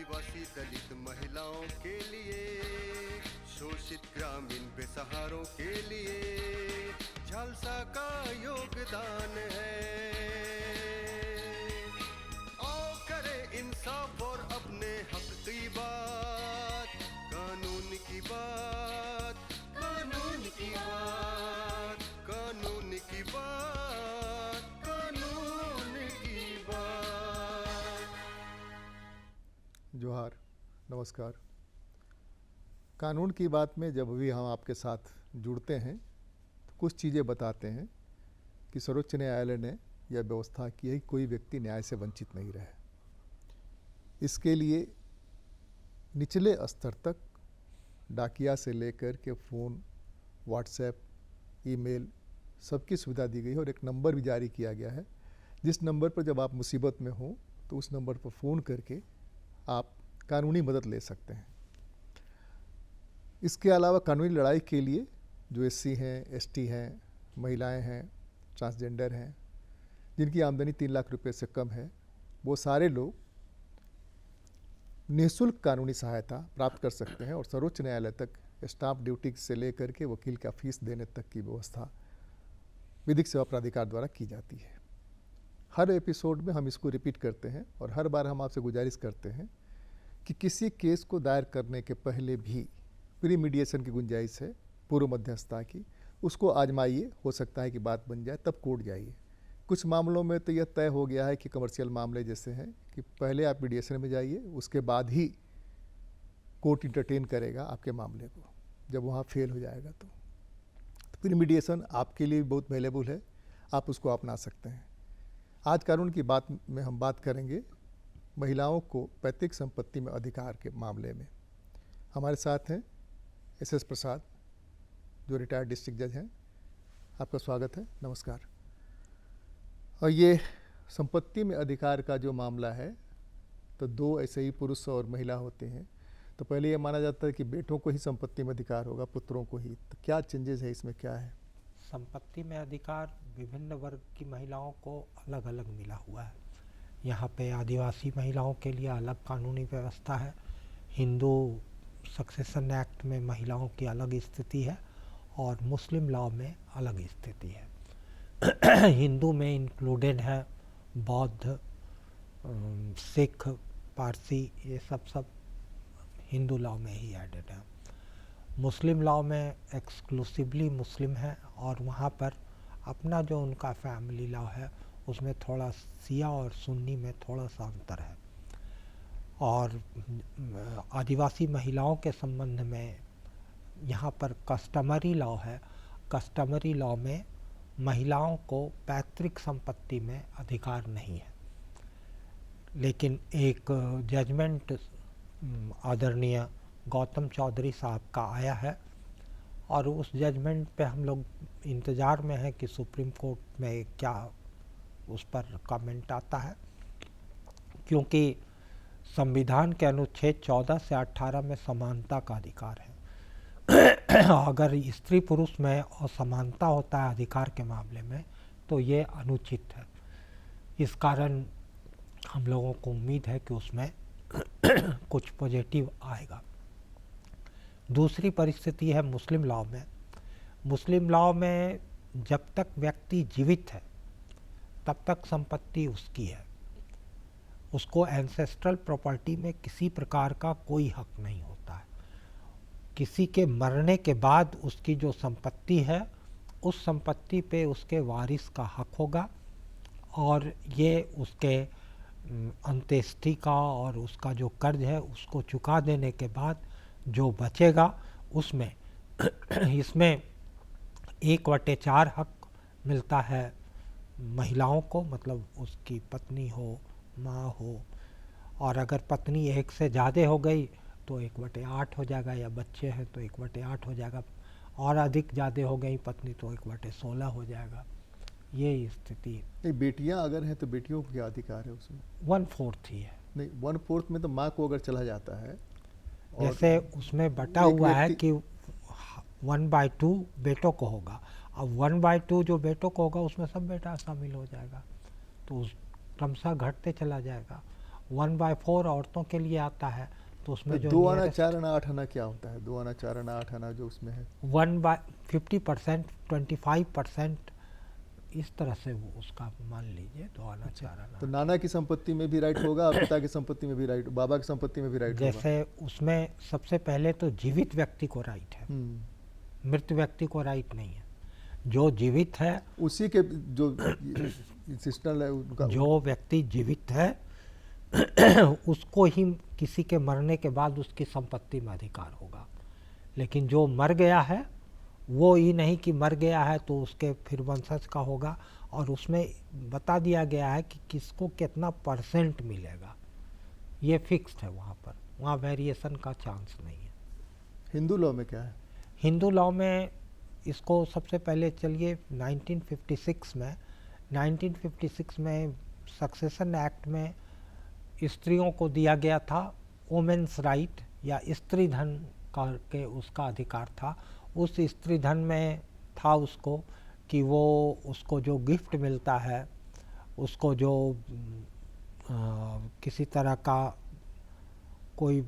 आदिवासी दलित महिलाओं के लिए, शोषित ग्रामीण बेसहारों के लिए झालसा का योगदान है। आओ करें इंसाफ और अपने हक की बात, कानून की बात, कानून की बात, कानून की बात, कानून की बात। जोहार, नमस्कार। कानून की बात में जब भी हम आपके साथ जुड़ते हैं तो कुछ चीज़ें बताते हैं कि सर्वोच्च न्यायालय ने यह व्यवस्था की है कि कोई व्यक्ति न्याय से वंचित नहीं रहे। इसके लिए निचले स्तर तक डाकिया से लेकर के फ़ोन, व्हाट्सएप, ईमेल सबकी सुविधा दी गई है और एक नंबर भी जारी किया गया है जिस नंबर पर जब आप मुसीबत में हो तो उस नंबर पर फ़ोन करके आप कानूनी मदद ले सकते हैं। इसके अलावा कानूनी लड़ाई के लिए जो एससी हैं, एसटी हैं, महिलाएं हैं, ट्रांसजेंडर हैं, जिनकी आमदनी 3 लाख रुपए से कम है, वो सारे लोग निःशुल्क कानूनी सहायता प्राप्त कर सकते हैं और सर्वोच्च न्यायालय तक स्टाम्प ड्यूटी से लेकर के वकील का फीस देने तक की व्यवस्था विधिक सेवा प्राधिकार द्वारा की जाती है। हर एपिसोड में हम इसको रिपीट करते हैं और हर बार हम आपसे गुजारिश करते हैं कि किसी केस को दायर करने के पहले भी प्री मीडिएशन की गुंजाइश है, पूर्व मध्यस्थता की, उसको आजमाइए। हो सकता है कि बात बन जाए, तब कोर्ट जाइए। कुछ मामलों में तो यह तय हो गया है कि कमर्शियल मामले जैसे हैं कि पहले आप मीडिएशन में जाइए, उसके बाद ही कोर्ट इंटरटेन करेगा आपके मामले को, जब वहाँ फेल हो जाएगा तो प्री मीडिएशन आपके लिए बहुत वैल्यूएबल है, आप उसको अपना सकते हैं। आज कानून की बात में हम बात करेंगे महिलाओं को पैतृक संपत्ति में अधिकार के मामले में। हमारे साथ हैं एस प्रसाद, जो रिटायर्ड डिस्ट्रिक्ट जज हैं। आपका स्वागत है, नमस्कार। और ये संपत्ति में अधिकार का जो मामला है तो दो ऐसे ही पुरुष और महिला होते हैं, तो पहले ये माना जाता है कि बेटों को ही संपत्ति में अधिकार होगा, पुत्रों को ही। तो क्या चेंजेस है इसमें, क्या है? संपत्ति में अधिकार विभिन्न वर्ग की महिलाओं को अलग अलग मिला हुआ है। यहाँ पे आदिवासी महिलाओं के लिए अलग कानूनी व्यवस्था है। हिंदू सक्सेशन एक्ट में महिलाओं की अलग स्थिति है और मुस्लिम लॉ में अलग स्थिति है। हिंदू में इंक्लूडेड है बौद्ध, सिख, पारसी, ये सब हिंदू लॉ में ही एडेड है। मुस्लिम लॉ में एक्सक्लूसिवली मुस्लिम है और वहाँ पर अपना जो उनका फैमिली लॉ है उसमें थोड़ा सिया और सुन्नी में थोड़ा सा अंतर है। और आदिवासी महिलाओं के संबंध में यहाँ पर कस्टमरी लॉ है। कस्टमरी लॉ में महिलाओं को पैतृक संपत्ति में अधिकार नहीं है, लेकिन एक जजमेंट आदरणीय गौतम चौधरी साहब का आया है और उस जजमेंट पे हम लोग इंतज़ार में हैं कि सुप्रीम कोर्ट में क्या उस पर कमेंट आता है, क्योंकि संविधान के अनुच्छेद 14 से 18 में समानता का अधिकार है। अगर स्त्री पुरुष में असमानता होता है अधिकार के मामले में तो ये अनुचित है। इस कारण हम लोगों को उम्मीद है कि उसमें कुछ पॉजिटिव आएगा। दूसरी परिस्थिति है मुस्लिम लॉ में। मुस्लिम लॉ में जब तक व्यक्ति जीवित है तब तक संपत्ति उसकी है, उसको एंसेस्ट्रल प्रॉपर्टी में किसी प्रकार का कोई हक नहीं होता है। किसी के मरने के बाद उसकी जो संपत्ति है उस संपत्ति पे उसके वारिस का हक होगा और ये उसके अंत्येष्टि का और उसका जो कर्ज है उसको चुका देने के बाद जो बचेगा उसमें इसमें 1/4 हक मिलता है महिलाओं को, मतलब उसकी पत्नी हो, माँ हो, और अगर पत्नी एक से ज़्यादा हो गई तो 1/8 हो जाएगा, या बच्चे हैं तो 1/8 हो जाएगा, और अधिक ज़्यादा हो गई पत्नी तो 1/16 हो जाएगा। ये स्थिति है। नहीं, बेटियां अगर हैं तो बेटियों को क्या अधिकार है उसमें? 1/4 ही है। नहीं, 1/4 में तो माँ को अगर चला जाता है, जैसे उसमें बटा हुआ है कि 1/2 बेटों को होगा। अब 1/2 जो बेटों को होगा उसमें सब बेटा शामिल हो जाएगा, तो उस क्रमशः घटते चला जाएगा। 1/4 औरतों के लिए आता है, तो उसमें जो 2 आना nearest 4 आना 8 आना क्या होता है? 2 आना 4 आना 8 आना जो उसमें है। 50%, 25% इस तरह से वो उसका मान लीजिए 2 आना 4 आना। तो नाना की संपत्ति में भी राइट होगा और पिता की संपत्ति में भी राइट, बाबा की संपत्ति में भी राइट होगा। जैसे उसमें सबसे पहले तो जीवित व्यक्ति को राइट है, मृत व्यक्ति को राइट नहीं है। जो जीवित है, उसी के जो सिस्टर है उनका, जो व्यक्ति जीवित है उसको ही किसी के मरने के बाद उसकी संपत्ति में अधिकार होगा। लेकिन जो मर गया है वो ही नहीं कि मर गया है तो उसके फिर वंशज का होगा, और उसमें बता दिया गया है कि किसको कितना % मिलेगा, ये फिक्स्ड है वहाँ पर, वहाँ वेरिएशन का चांस नहीं है। हिंदू लॉ में क्या है? हिंदू लॉ में इसको सबसे पहले चलिए 1956 में सक्सेशन एक्ट में स्त्रियों को दिया गया था वुमेन्स राइट, या स्त्री धन करके उसका अधिकार था। उस स्त्री धन में था उसको कि वो उसको जो गिफ्ट मिलता है, उसको जो किसी तरह का कोई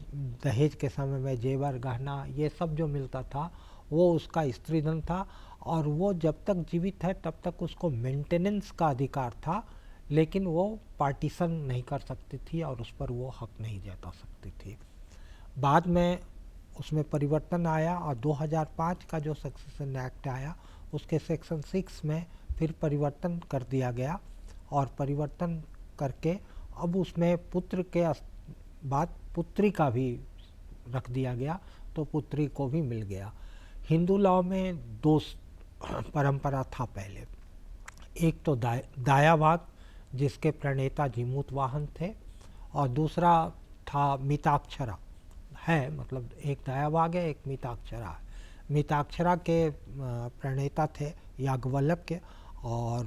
दहेज के समय में जेवर गहना ये सब जो मिलता था वो उसका स्त्री धन था, और वो जब तक जीवित है तब तक उसको मेंटेनेंस का अधिकार था, लेकिन वो पार्टीशन नहीं कर सकती थी और उस पर वो हक नहीं जता सकती थी। बाद में उसमें परिवर्तन आया और 2005 का जो सक्सेशन एक्ट आया उसके सेक्शन 6 में फिर परिवर्तन कर दिया गया, और परिवर्तन करके अब उसमें पुत्र के बाद पुत्री का भी रख दिया गया, तो पुत्री को भी मिल गया। हिंदू लॉ में 2 परंपरा था पहले, एक तो दायाभाग जिसके प्रणेता जीमूत वाहन थे, और दूसरा था मिताक्षरा है, मतलब एक दायाभाग है एक मिताक्षरा है। मिताक्षरा के प्रणेता थे याज्ञवल्क्य, और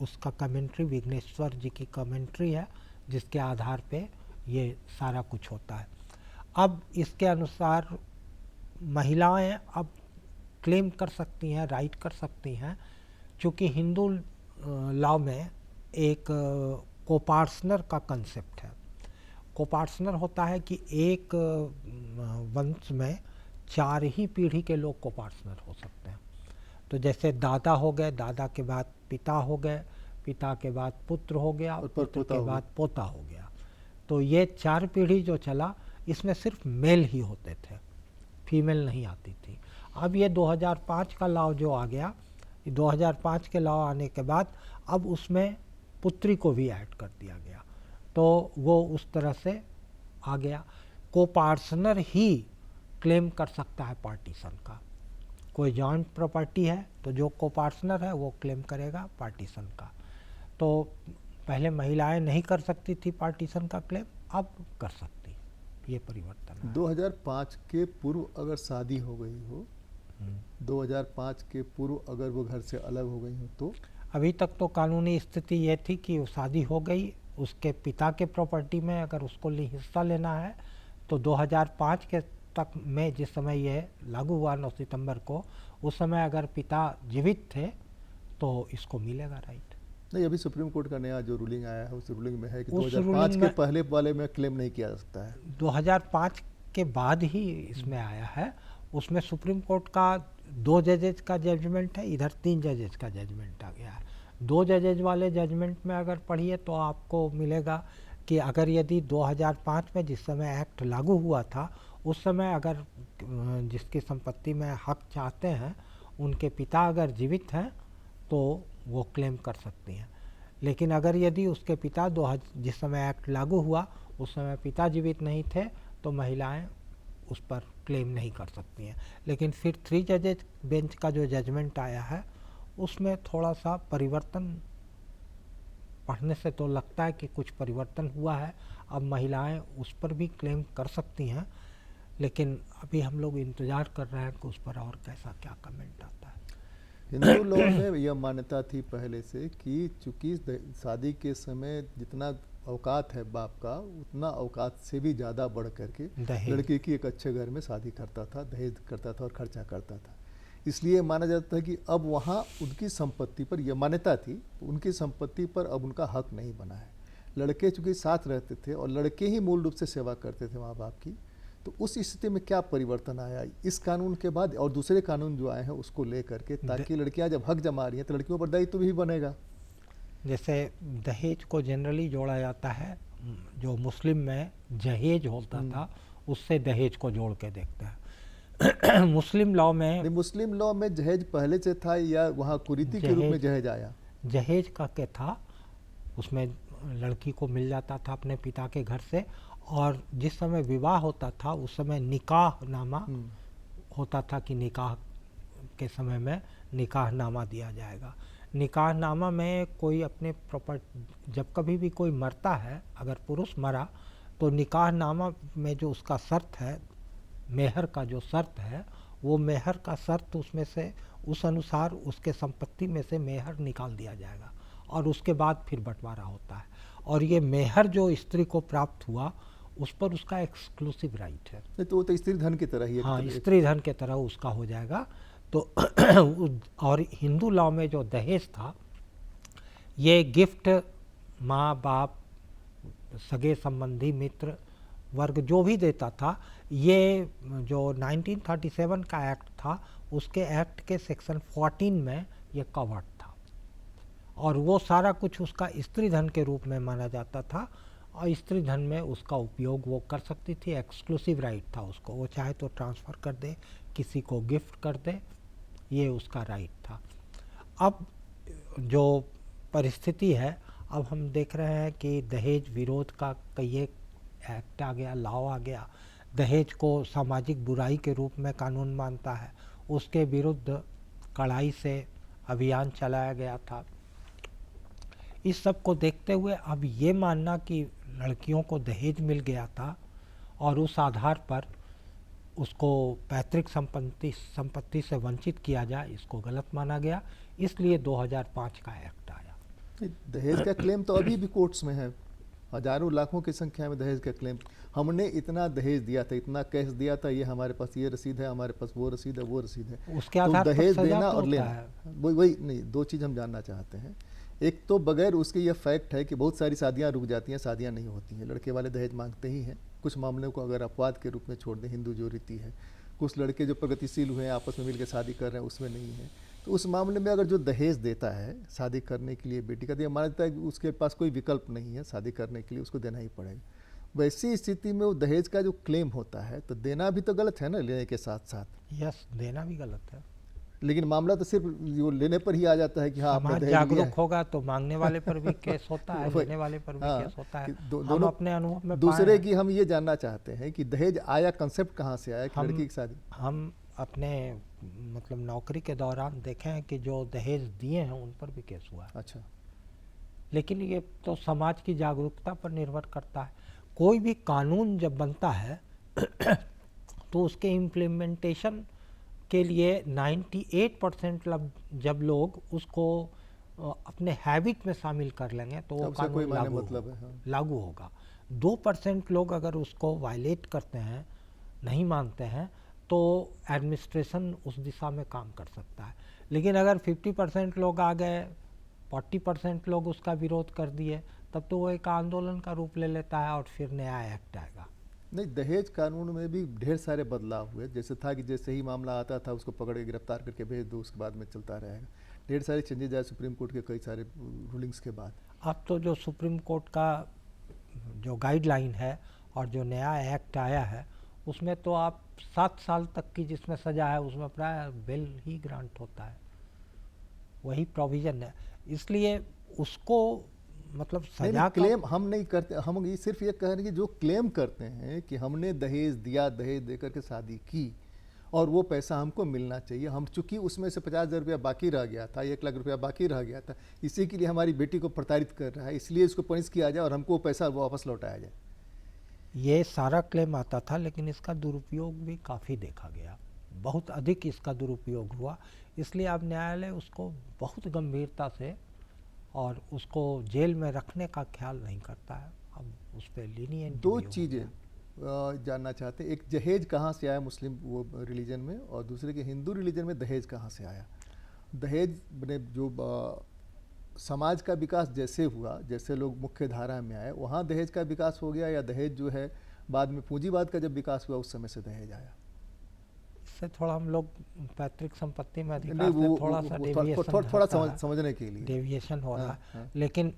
उसका कमेंट्री विघ्नेश्वर जी की कमेंट्री है जिसके आधार पे ये सारा कुछ होता है। अब इसके अनुसार महिलाएं अब क्लेम कर सकती हैं, राइट कर सकती हैं, क्योंकि हिंदू लॉ में एक कोपार्सनर का कंसेप्ट है। कोपार्सनर होता है कि एक वंश में 4 ही पीढ़ी के लोग कोपार्सनर हो सकते हैं। तो जैसे दादा हो गए, दादा के बाद पिता हो गए, पिता के बाद पुत्र हो गया, और पुत्र के बाद पोता हो गया। तो ये 4 पीढ़ी जो चला इसमें सिर्फ मेल ही होते थे, फीमेल नहीं आती थी। अब ये 2005 का लॉ जो आ गया, 2005 के लॉ आने के बाद अब उसमें पुत्री को भी ऐड कर दिया गया, तो वो उस तरह से आ गया। कोपार्सनर ही क्लेम कर सकता है पार्टीशन का। कोई जॉइंट प्रॉपर्टी है तो जो कोपार्सनर है वो क्लेम करेगा पार्टीशन का। तो पहले महिलाएं नहीं कर सकती थी पार्टीशन का क्लेम, अब कर सकती, ये परिवर्तन है। 2005 के पूर्व अगर शादी हो गई हो, 2005 के पूर्व अगर वो घर से अलग हो गई हो तो? अभी तक तो कानूनी स्थिति ये थी कि वो शादी हो गई, उसके पिता के प्रॉपर्टी में अगर उसको हिस्सा लेना है तो 2005 के तक में, जिस समय ये लागू हुआ 9 सितंबर को, उस समय अगर पिता जीवित थे तो इसको मिलेगा राइट। नहीं, अभी सुप्रीम कोर्ट का नया जो रूलिंग आया है उस रूलिंग में है कि उस 2005 के में पहले वाले में क्लेम नहीं किया जा सकता है। 2005 के बाद ही इसमें आया है। उसमें सुप्रीम कोर्ट का 2 जजेज का जजमेंट है, इधर 3 जजेज का जजमेंट आ गया है। 2 जजेज वाले जजमेंट में अगर पढ़िए तो आपको मिलेगा कि अगर यदि 2005 में जिस समय एक्ट लागू हुआ था उस समय अगर जिसकी संपत्ति में हक चाहते हैं उनके पिता अगर जीवित हैं तो वो क्लेम कर सकती हैं। लेकिन अगर यदि उसके पिता जिस समय एक्ट लागू हुआ उस समय पिता जीवित नहीं थे तो महिलाएं उस पर क्लेम नहीं कर सकती हैं। लेकिन फिर 3 जजेज बेंच का जो जजमेंट आया है उसमें थोड़ा सा परिवर्तन, पढ़ने से तो लगता है कि कुछ परिवर्तन हुआ है। अब महिलाएं उस पर भी क्लेम कर सकती हैं, लेकिन अभी हम लोग इंतज़ार कर रहे हैं कि उस पर और कैसा क्या कमेंट आता है। हिंदू लॉ में यह मान्यता थी पहले से कि चूंकि शादी के समय जितना औकात है बाप का उतना औकात से भी ज़्यादा बढ़ करके लड़की की एक अच्छे घर में शादी करता था, दहेज करता था और खर्चा करता था। इसलिए माना जाता है कि अब वहाँ उनकी संपत्ति पर यह मान्यता थी, उनकी संपत्ति पर अब उनका हक नहीं बना है। लड़के चूंकि साथ रहते थे और लड़के ही मूल रूप से सेवा करते थे माँ बाप की, तो उस स्थिति में क्या परिवर्तन आया इस कानून के बाद और दूसरे कानून जो आए हैं उसको लेकर के, ताकि लड़कियां जब हक जमा रही हैं तो लड़कियों पर दायित्व भी बनेगा? जैसे दहेज को जनरली जोड़ा जाता है, जो मुस्लिम में जहेज होता था उससे दहेज को जोड़ के देखते हैं। मुस्लिम लॉ में, मुस्लिम लॉ में जहेज पहले से था या वहाँ कुरीति के रूप में जहेज आया? जहेज का क्या था, उसमें लड़की को मिल जाता था अपने पिता के घर से, और जिस समय विवाह होता था उस समय निकाह नामा होता था कि निकाह के समय में निकाह नामा दिया जाएगा। निकाह नामा में कोई अपने प्रॉपर्टी, जब कभी भी कोई मरता है, अगर पुरुष मरा तो निकाह नामा में जो उसका शर्त है, मेहर का जो शर्त है, वो मेहर का शर्त उसमें से उस अनुसार उसके संपत्ति में से मेहर निकाल दिया जाएगा और उसके बाद फिर बंटवारा होता है। और ये मेहर जो स्त्री को प्राप्त हुआ उस पर उसका एक्सक्लूसिव राइट है। तो वो तो स्त्री धन की तरह ही है। हाँ, स्त्री धन की तरह उसका हो जाएगा। तो और हिंदू लॉ में जो दहेज था, ये गिफ्ट माँ बाप, सगे संबंधी, मित्र वर्ग जो भी देता था, ये जो 1937 का एक्ट था उसके एक्ट के सेक्शन 14 में ये कवर्ड था, और वो सारा कुछ उसका स्त्री धन के रूप में माना जाता था, और स्त्री धन में उसका उपयोग वो कर सकती थी, एक्सक्लूसिव राइट था उसको। वो चाहे तो ट्रांसफ़र कर दे, किसी को गिफ्ट कर दे, ये उसका राइट था। अब जो परिस्थिति है, अब हम देख रहे हैं कि दहेज विरोध का कई एक एक्ट आ गया, लॉ आ गया, दहेज को सामाजिक बुराई के रूप में कानून मानता है, उसके विरुद्ध कड़ाई से अभियान चलाया गया था। इस सब को देखते हुए अब ये मानना कि लड़कियों को दहेज मिल गया था और उस आधार पर उसको पैतृक संपत्ति से वंचित किया जाए, इसको गलत माना गया। इसलिए 2005 का एक्ट आया। दहेज का क्लेम तो अभी भी कोर्ट्स में है, हजारों लाखों की संख्या में दहेज का क्लेम। हमने इतना दहेज दिया था, इतना कैश दिया था, ये हमारे पास ये रसीद है, हमारे पास वो रसीद है, वो रसीद है। उसके आधार पर दहेज सजा देना तो और होता लेना, है। वही नहीं, दो चीज़ हम जानना चाहते हैं। एक तो बगैर उसके ये फैक्ट है कि बहुत सारी शादियां रुक जाती हैं, शादियां नहीं होती हैं, लड़के वाले दहेज मांगते ही हैं। कुछ मामलों को अगर अपवाद के रूप में छोड़ दें, हिंदू जो रीति है, कुछ लड़के जो प्रगतिशील हुए हैं, आपस में मिलकर शादी कर रहे हैं, उसमें नहीं है। तो उस मामले में अगर जो दहेज देता है शादी करने के लिए बेटी का, तो ये माना जाता है कि उसके पास कोई विकल्प नहीं है, शादी करने के लिए उसको देना ही पड़ेगा। वैसी स्थिति में वो दहेज का जो क्लेम होता है, तो देना भी तो गलत है ना, लेने के साथ साथ। यस, देना भी गलत है। लेकिन मामला तो सिर्फ वो लेने पर ही आ जाता है कि हाँ, आपने समाज दहेज लिया जागरूक है। होगा तो मांगने वाले पर भी केस होता है, वही, लेने वाले पर भी हाँ, केस होता है। कि हम दोनों अपने अनुभव में दूसरे पाए की हम ये जानना चाहते हैं कि दहेज आया, कंसेप्ट कहाँ से आया कि लड़की की शादी? हम अपने मतलब नौकरी के दौरान देखे हैं कि जो दहेज दिए हैं उन पर भी केस हुआ है। अच्छा, लेकिन ये तो समाज की जागरूकता पर निर्भर करता है। कोई भी कानून जब बनता है तो उसके इम्प्लीमेंटेशन के लिए 98% जब लोग उसको अपने हैबिट में शामिल कर लेंगे तो वो उसका कोई कानून मायने मतलब है, हाँ। लागू होगा। 2% लोग अगर उसको वायलेट करते हैं, नहीं मानते हैं, तो एडमिनिस्ट्रेशन उस दिशा में काम कर सकता है। लेकिन अगर 50% लोग आ गए, 40% लोग उसका विरोध कर दिए, तब तो वो एक आंदोलन का रूप ले लेता है और फिर नया एक्ट आएगा। नहीं, दहेज कानून में भी ढेर सारे बदलाव हुए। जैसे था कि जैसे ही मामला आता था उसको पकड़ के गिरफ्तार करके भेज दो, उसके बाद में चलता रहेगा। ढेर सारे चेंजेज आए सुप्रीम कोर्ट के कई सारे रूलिंग्स के बाद। अब तो जो सुप्रीम कोर्ट का जो गाइडलाइन है और जो नया एक्ट आया है, उसमें तो आप 7 साल तक की जिसमें सज़ा है उसमें प्राय बेल ही ग्रांट होता है, वही प्रोविज़न है। इसलिए उसको मतलब सजा क्लेम हम नहीं करते, हम ये सिर्फ ये कह रहे हैं कि जो क्लेम करते हैं कि हमने दहेज दिया, दहेज देकर के शादी की और वो पैसा हमको मिलना चाहिए, हम चूंकि उसमें से 50,000 रुपया बाकी रह गया था, 1 लाख रुपया बाकी रह गया था, इसी के लिए हमारी बेटी को प्रताड़ित कर रहा है, इसलिए इसको पनिश किया जाए और हमको वो पैसा वापस लौटाया जाए। ये सारा क्लेम आता था, लेकिन इसका दुरुपयोग भी काफ़ी देखा गया, बहुत अधिक इसका दुरुपयोग हुआ। इसलिए अब न्यायालय उसको बहुत गंभीरता से और उसको जेल में रखने का ख्याल नहीं करता है। अब उस पर लीनियंट। 2 चीज़ें जानना चाहते हैं, एक जहेज कहाँ से आया मुस्लिम वो रिलीजन में, और दूसरे के हिंदू रिलीजन में दहेज कहाँ से आया। दहेज ने जो समाज का विकास जैसे हुआ, जैसे लोग मुख्य धारा में आए, वहाँ दहेज का विकास हो गया, या दहेज जो है बाद में पूंजीवाद का जब विकास हुआ उस समय से दहेज आया? इससे थोड़ा हम लोग पैतृक संपत्ति में नहीं, अधिकार से वो थोड़ा सा डेविएशन थोड़ा होता है, समझने के लिए। डेविएशन हो रहा हाँ, है। हाँ। लेकिन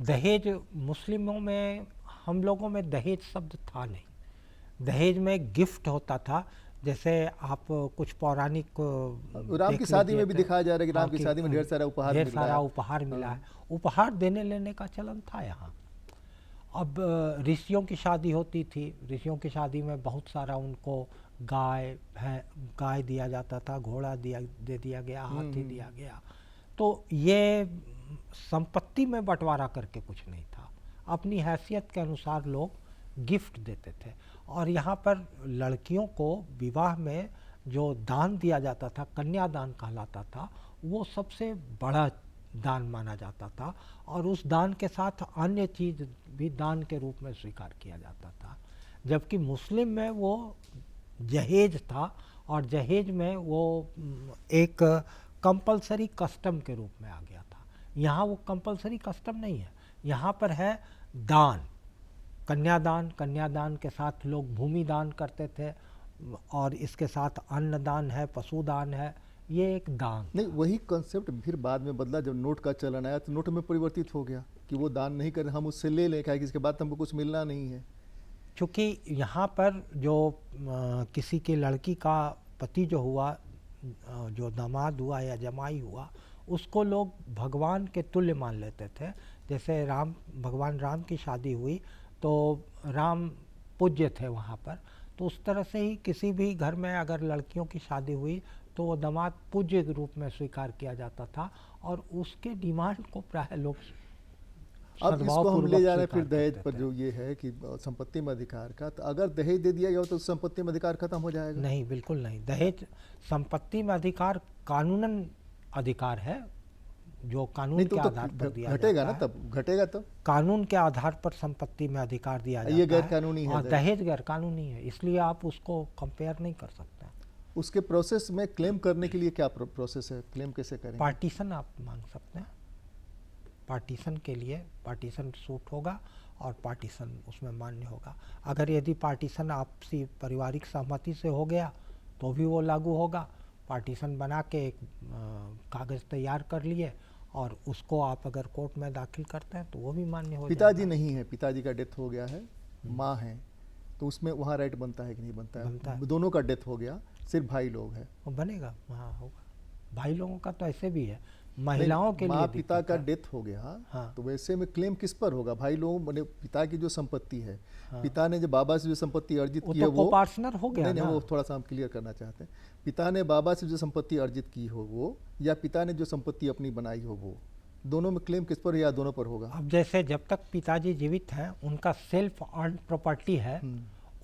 दहेज मुस्लिमों में, हम लोगों में दहेज शब्द था नहीं। दहेज में गिफ्ट होता था। जैसे आप कुछ पौराणिक राम देख की शादी में लीजिए भी तो- दिखाया जा रहा है कि हाँ, राम की शादी में ढेर सारा उपहार ढेर मिल सारा रहा है। उपहार मिला हाँ। है। उपहार देने लेने का चलन था यहाँ। अब ऋषियों की शादी होती थी, ऋषियों की शादी में बहुत सारा उनको गाय दिया जाता था, घोड़ा दे दिया गया, हाथी दिया गया। तो ये संपत्ति में बंटवारा करके कुछ नहीं था, अपनी हैसियत के अनुसार लोग गिफ्ट देते थे। और यहाँ पर लड़कियों को विवाह में जो दान दिया जाता था, कन्यादान कहलाता था, वो सबसे बड़ा दान माना जाता था। और उस दान के साथ अन्य चीज़ भी दान के रूप में स्वीकार किया जाता था। जबकि मुस्लिम में वो जहेज था, और जहेज में वो एक कंपलसरी कस्टम के रूप में आ गया था। यहाँ वो कंपलसरी कस्टम नहीं है, यहाँ पर है दान, कन्यादान। कन्यादान के साथ लोग भूमि दान करते थे, और इसके साथ अन्नदान है, पशुदान है, ये एक दान। नहीं, वही कॉन्सेप्ट फिर बाद में बदला जब नोट का चलन आया, तो नोट में परिवर्तित हो गया कि वो दान नहीं करें, हम उससे ले लें, क्या इसके बाद हमको कुछ मिलना नहीं है। क्योंकि यहाँ पर जो किसी की लड़की का पति जो हुआ, जो दामाद हुआ या जमाई हुआ, उसको लोग भगवान के तुल्य मान लेते थे। जैसे भगवान राम की शादी हुई तो राम पूज्य थे वहाँ पर, तो उस तरह से ही किसी भी घर में अगर लड़कियों की शादी हुई तो वो दामाद पूज्य के रूप में स्वीकार किया जाता था, और उसके डिमांड को प्राय लोग अब इसको हम ले जा रहे हैं फिर स्वीकार दहेज करते पर, थे। जो ये है कि संपत्ति में अधिकार का, तो अगर दहेज दे दिया गया हो तो संपत्ति में अधिकार खत्म हो जाएगा? नहीं, बिल्कुल नहीं। दहेज संपत्ति में अधिकार कानूनन अधिकार है, जो कानून नहीं के तो आधार पर दिया घटेगा जाता ना, है। तब घटेगा तब। कानून के आधार पर संपत्ति में अधिकार दिया जाता है। ये गैर कानूनी है और दहेज। दहेज गैर कानूनी है, इसलिए आप उसको कंपेयर नहीं कर सकते। उसके प्रोसेस में क्लेम करने के लिए क्या प्रोसेस है, क्लेम कैसे करेंगे? पार्टीशन आप मांग सकते हैं। पार्टीशन के लिए पार्टीशन सूट होगा, और पार्टीशन उसमें मान्य होगा। अगर यदि पार्टीशन आपसी पारिवारिक सहमति से हो गया तो भी वो लागू होगा। पार्टीशन बना के एक कागज़ तैयार कर लिए, और उसको आप अगर कोर्ट में दाखिल करते हैं तो वो भी मान्य हो पिताजी जाएगा। नहीं है, पिताजी का डेथ हो गया है, माँ है, तो उसमें वहाँ राइट बनता है कि नहीं बनता बनता है? है। दोनों का डेथ हो गया, सिर्फ भाई लोग हैं। वो बनेगा, हाँ होगा। भाई लोगों का तो ऐसे भी है, महिलाओं के लिए माँ पिता दिक्कत का है। डेथ हो गया, हाँ। तो वैसे में क्लेम किस पर होगा? भाई लोगों मैंने पिता की जो संपत्ति है, हाँ। पिता ने जो बाबा से जो संपत्ति अर्जित वो की तो है वो कोपार्टनर हो गया नहीं, ना। वो थोड़ा सा हम क्लियर करना चाहते हैं। पिता ने बाबा से जो संपत्ति अर्जित की हो वो, या पिता ने जो संपत्ति अपनी बनाई हो वो, दोनों में क्लेम किस पर, या दोनों पर होगा? अब जैसे जब तक पिताजी जीवित हैं, उनका सेल्फ अर्न प्रॉपर्टी है,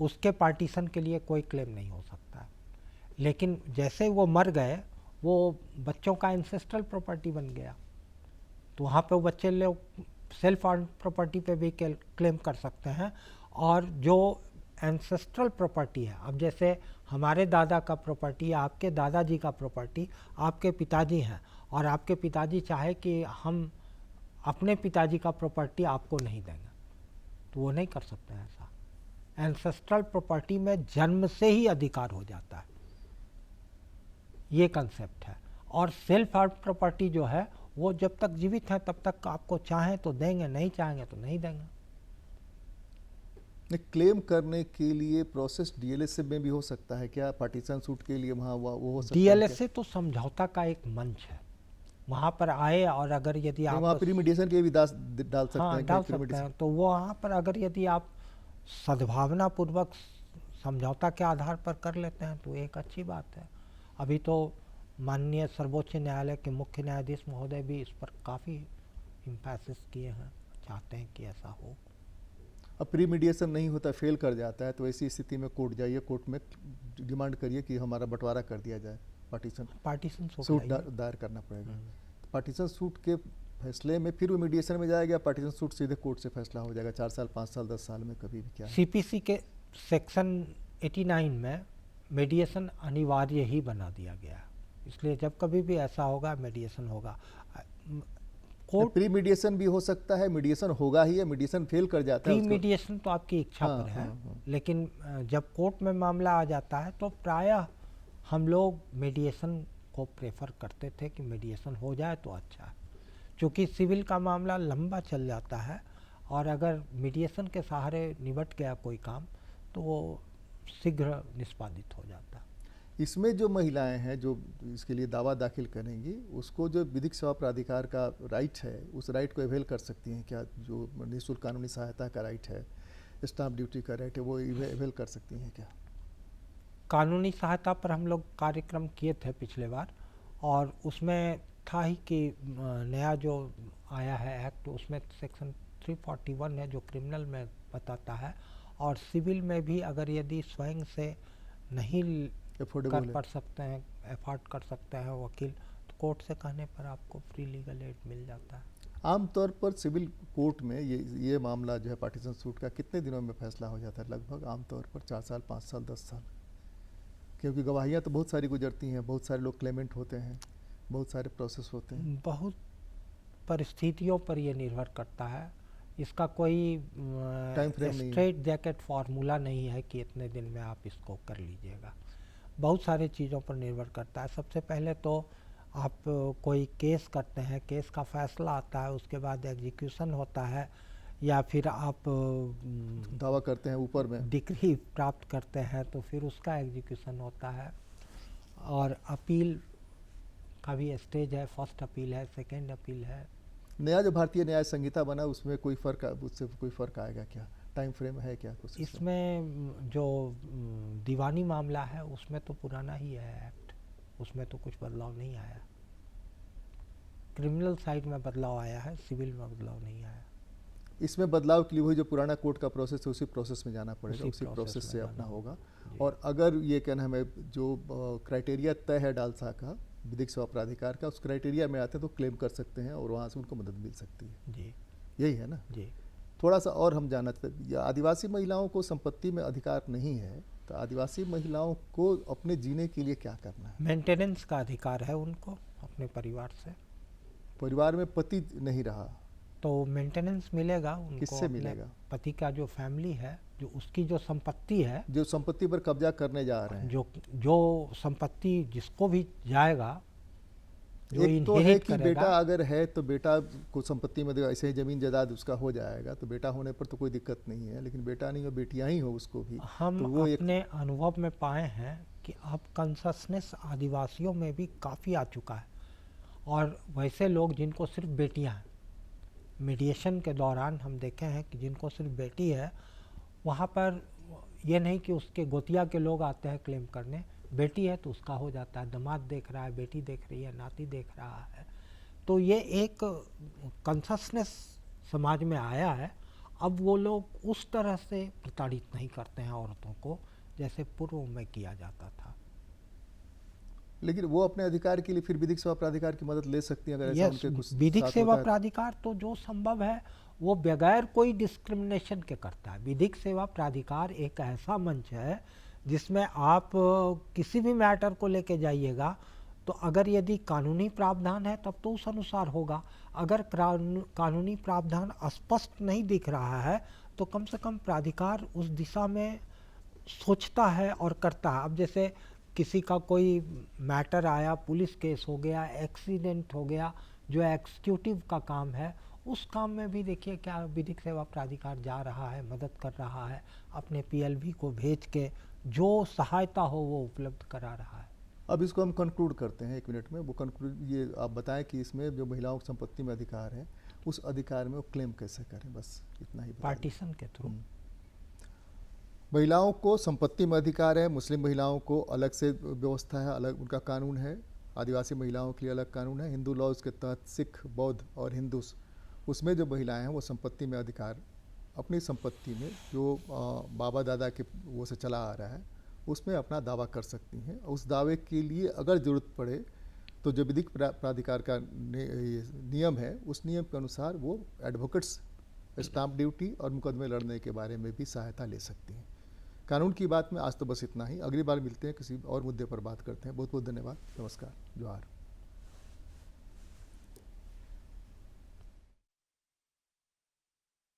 उसके पार्टीशन के लिए कोई क्लेम नहीं हो सकता है। लेकिन जैसे वो मर गए, वो बच्चों का एंसेस्ट्रल प्रॉपर्टी बन गया, तो वहाँ पे वो बच्चे लोग सेल्फ अर्न प्रॉपर्टी पे भी क्लेम कर सकते हैं। और जो एंसेस्ट्रल प्रॉपर्टी है, अब जैसे हमारे दादा का प्रॉपर्टी, आपके दादाजी का प्रॉपर्टी, आपके पिताजी हैं, और आपके पिताजी चाहे कि हम अपने पिताजी का प्रॉपर्टी आपको नहीं देंगे, तो वो नहीं कर सकते हैं ऐसा। एंसेस्ट्रल प्रॉपर्टी में जन्म से ही अधिकार हो जाता है, ये कंसेप्ट है। और सेल्फ अर्न प्रॉपर्टी जो है वो जब तक जीवित है तब तक आपको चाहें तो देंगे, नहीं चाहेंगे तो नहीं देंगे। क्लेम करने के लिए प्रोसेस डीएलएसए में भी हो सकता है क्या? पार्टीशन सूट के लिए वहाँ वो हो सकता है क्या? डीएलएसए तो समझौता का एक मंच है, वहाँ पर आए, और अगर यदि आप वहाँ प्रीमीडिएशन के भी डाल सकते हाँ हैं डाल कि सकते हैं, तो वो वहाँ पर अगर यदि आप सद्भावना पूर्वक समझौता के आधार पर कर लेते हैं तो एक अच्छी बात है। अभी तो माननीय सर्वोच्च न्यायालय के मुख्य न्यायाधीश महोदय भी इस पर काफ़ी इम्फेसिस किए हैं, चाहते हैं कि ऐसा हो। अब प्रीमीडिएशन नहीं होता, फेल कर जाता है, तो ऐसी स्थिति में कोर्ट जाइए, कोर्ट में डिमांड करिए कि हमारा बंटवारा कर दिया जाए, पार्टीशन सूट दायर करना पड़ेगा। पार्टीशन सूट के फैसले में फिर वो मीडिएशन में जाएगा, पार्टीशन सूट सीधे कोर्ट से फैसला हो जाएगा 4 साल 5 साल 10 साल में कभी भी? क्या है? सीपीसी के सेक्शन 89 में मीडिएशन अनिवार्य ही बना दिया गया है, इसलिए जब कभी भी ऐसा होगा मीडिएशन होगा। कोर्ट प्री मीडिएशन भी हो सकता है, मीडिएशन होगा ही, या मीडिएशन फेल कर जाता है प्री उसको? मीडिएशन तो आपकी इच्छा हाँ, पर है, हाँ। लेकिन जब कोर्ट में मामला आ जाता है तो प्रायः हम लोग मीडिएशन को प्रेफर करते थे कि मीडिएशन हो जाए तो अच्छा है, क्योंकि सिविल का मामला लंबा चल जाता है और अगर मीडिएशन के सहारे निबट गया कोई काम तो वो शीघ्र निष्पादित हो जाता है। इसमें जो महिलाएं हैं जो इसके लिए दावा दाखिल करेंगी, उसको जो विधिक सेवा प्राधिकार का राइट है, उस राइट को अवेल कर सकती हैं क्या? जो निःशुल्क कानूनी सहायता का राइट है, स्टाम्प ड्यूटी का राइट है, वो अवेल कर सकती हैं क्या? कानूनी सहायता पर हम लोग कार्यक्रम किए थे पिछले बार, और उसमें था ही कि नया जो आया है एक्ट, उसमें सेक्शन 341 है जो क्रिमिनल में बताता है, और सिविल में भी अगर यदि स्वयं से नहीं कर पा सकते हैं, एफर्ट कर सकते हैं वकील, तो कोर्ट से कहने पर आपको फ्री लीगल एड मिल जाता है। आमतौर पर सिविल कोर्ट में ये मामला जो है पार्टीशन सूट का कितने दिनों में फैसला हो जाता है? लगभग आमतौर पर 4 साल, 5 साल, 10 साल, क्योंकि गवाहियाँ तो बहुत सारी गुजरती हैं, बहुत सारे लोग क्लेमेंट होते हैं, बहुत सारे प्रोसेस होते हैं। बहुत परिस्थितियों पर ये निर्भर करता है, इसका कोई टाइम फ्रेम नहीं है। स्ट्रेट जैकेट फार्मूला नहीं है कि इतने दिन में आप इसको कर लीजिएगा, बहुत सारे चीज़ों पर निर्भर करता है। सबसे पहले तो आप कोई केस करते हैं, केस का फैसला आता है, उसके बाद एग्जीक्यूशन होता है, या फिर आप दावा करते हैं ऊपर में, डिक्री प्राप्त करते हैं तो फिर उसका एग्जीक्यूशन होता है, और अपील का भी स्टेज है, फर्स्ट अपील है, सेकंड अपील है। नया जो भारतीय न्याय संहिता बना उसमें कोई फर्क, उससे कोई फर्क आएगा क्या? टाइम फ्रेम है क्या कुछ? इसमें जो दीवानी मामला है उसमें तो पुराना ही है एक्ट, उसमें तो कुछ बदलाव नहीं आया। क्रिमिनल साइड में बदलाव आया है, सिविल में बदलाव नहीं आया। इसमें बदलाव के लिए वही जो पुराना कोर्ट का प्रोसेस है उसी प्रोसेस में जाना पड़ेगा, उसी प्रोसेस से अपना होगा। और अगर ये कहना हमें जो क्राइटेरिया तय है डालसा का, विधिक सेवा प्राधिकार का, उस क्राइटेरिया में आते हैं तो क्लेम कर सकते हैं और वहाँ से उनको मदद मिल सकती है। जी, यही है ना जी। थोड़ा सा और हम जानना चाहते, आदिवासी महिलाओं को संपत्ति में अधिकार नहीं है, तो आदिवासी महिलाओं को अपने जीने के लिए क्या करना है? मेंटेनेंस का अधिकार है उनको अपने परिवार से। परिवार में पति नहीं रहा तो मेंटेनेंस मिलेगा उनको, किससे अपने मिलेगा? पति का जो फैमिली है, जो उसकी जो संपत्ति है, जो संपत्ति पर कब्जा करने जा रहे हैं, जो संपत्ति जिसको भी जाएगा, जो एक तो है इनहेरिट कि करेगा। बेटा अगर है तो बेटा को संपत्ति में ऐसे ही जमीन जायदाद उसका हो जाएगा, तो बेटा होने पर तो कोई दिक्कत नहीं है, लेकिन बेटा नहीं हो, बेटियां ही हो उसको भी, हम तो वो अपने अनुभव में पाए हैं कि अब कंससनेस आदिवासियों में भी काफ़ी आ चुका है, और वैसे लोग जिनको सिर्फ बेटियां हैं, मीडिएशन के दौरान हम देखे हैं कि जिनको सिर्फ बेटी है, वहाँ पर ये नहीं कि उसके गोतिया के लोग आते हैं क्लेम करने, बेटी है तो उसका हो जाता है, दामाद देख रहा है, बेटी देख रही है, नाती देख रहा है। तो ये एक कंससनेस समाज में आया है। अब वो लोग उस तरह से प्रताड़ित नहीं करते हैं औरतों को जैसे पूर्व में किया जाता था। लेकिन वो अपने अधिकार के लिए फिर विधिक सेवा प्राधिकार की मदद ले सकती है अगर ऐसा उनके कुछ विधिक साथ सेवा होता है। प्राधिकार तो जो संभव है वो बगैर कोई डिस्क्रिमिनेशन के करता है। विधिक सेवा प्राधिकार एक ऐसा मंच है जिसमें आप किसी भी मैटर को लेके जाइएगा, तो अगर यदि कानूनी प्रावधान है तब तो उस अनुसार होगा, अगर कानूनी प्रावधान स्पष्ट नहीं दिख रहा है तो कम से कम प्राधिकार उस दिशा में सोचता है और करता है। अब जैसे किसी का कोई मैटर आया, पुलिस केस हो गया, एक्सीडेंट हो गया, जो एग्जीक्यूटिव का काम है, उस काम में भी देखिए क्या विधिक सेवा प्राधिकार जा रहा है, मदद कर रहा है, अपने पीएलवी को भेज के जो सहायता हो वो उपलब्ध करा रहा है। अब इसको हम कंक्लूड करते हैं 1 मिनट में। वो कंक्लूड ये आप बताएं कि इसमें जो महिलाओं की संपत्ति में अधिकार है, उस अधिकार में वो क्लेम कैसे करें, बस इतना ही। पार्टीशन के थ्रू महिलाओं को संपत्ति में अधिकार है, मुस्लिम महिलाओं को अलग से व्यवस्था है, अलग उनका कानून है, आदिवासी महिलाओं के लिए अलग कानून है, हिंदू लॉज के तहत सिख, बौद्ध और हिंदूस, उसमें जो महिलाएं हैं वो संपत्ति में अधिकार, अपनी संपत्ति में जो बाबा दादा के वो से चला आ रहा है उसमें अपना दावा कर सकती हैं। उस दावे के लिए अगर ज़रूरत पड़े तो जो विधिक प्राधिकार का नियम है उस नियम के अनुसार वो एडवोकेट्स स्टाम्प ड्यूटी और मुकदमे लड़ने के बारे में भी सहायता ले सकती हैं। कानून की बात में आज तो बस इतना ही, अगली बार मिलते हैं, किसी और मुद्दे पर बात करते हैं। बहुत बहुत धन्यवाद, नमस्कार, जोहार।